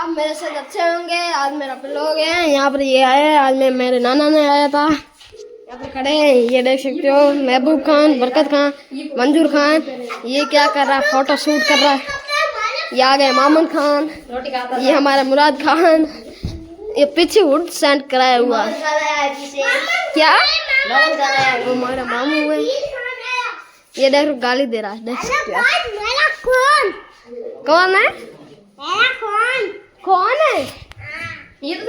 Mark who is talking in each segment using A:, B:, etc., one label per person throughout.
A: आप मेरे से अच्छे होंगे। आज मेरा ब्लॉग है। यहाँ पर ये आए, आज मैं मेरे नाना ने आया था। यहाँ पर खड़े हैं, ये देख सकते हो, महबूब खान, बरकत खान, मंजूर खान। ये क्या कर रहा है, फोटो शूट कर रहा है। ये आ गए मामन खान, ये हमारा मुराद खान। ये पीछे वुड सेंट कराया हुआ क्या, वो हमारा मामू है। ये देखो गाली दे रहा है, देख सकते हो। कौन है, कौन है? ये तो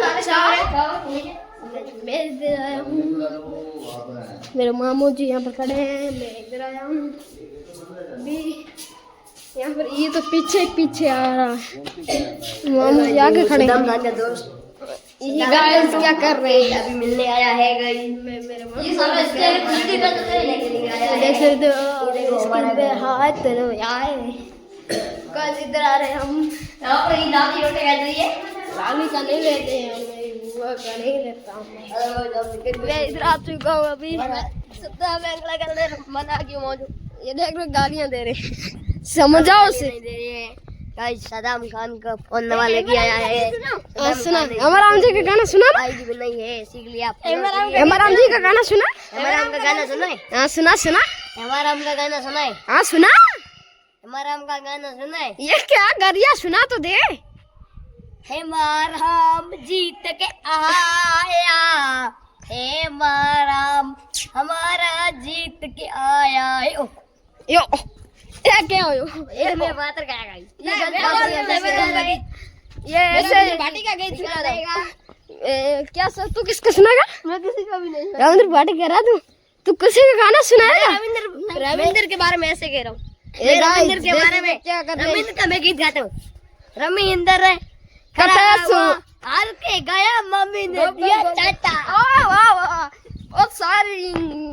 A: मेरे मामू जी यहाँ पर खड़े हैं, मैं इधर आया हूँ अभी। यहाँ पर ये तो पीछे पीछे आ रहा है, मामू जी आगे खड़े हैं। ये गाइस क्या कर रहे हैं, अभी मिलने आया है गाइस। मेरे मामू देख सकते हो, हाथ आए कल इधर आ रहे हैं हम। लाली का नहीं लेते हैं, बुआ का नहीं लेता हूँ मैं इधर आ चुका हूँ अभी। सत्ता बैंगला कर दे मना क्यों मौजूद। ये देख रहे गालियाँ दे रहे, समझाओ उसे। सदाम खान का फोन नवा लेके आया है। सुना अमराम जी का गाना सुना ना? भी नहीं है, सीख लिया। अमराम जी का गाना सुना? अमराम का गाना सुना है? हाँ सुना सुना। अमराम का गाना सुना है? हाँ सुना। अमराम का गाना सुना है? ये क्या गरिया सुना तो दे। हे माराम जीत के आया, हे माराम हमारा जीत के आया। यो क्या हो ये मैं बात कर गया ये ऐसे भाटी का गीत सुना देगा क्या सर? तू किसका सुनाएगा? मैं किसी का भी नहीं। रविंद्र भाटी कह रहा तू किसी का गाना सुनाएगा? रविंद्र के बारे में ऐसे कह रहा हूँ। रविंद्र के बारे में क्या कर रहे? रविंद्र का मैं गीत गाता हूँ। रविंद्र हार के गया, मम्मी ने दिया चाटा। और सारी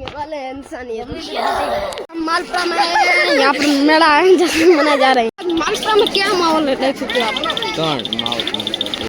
A: वाले इंसानियत मालपुरा में यहाँ पर मेला है, जैसे मनाया जा रहा है। मालपुरा में क्या माहौल है देख सकते हो आप।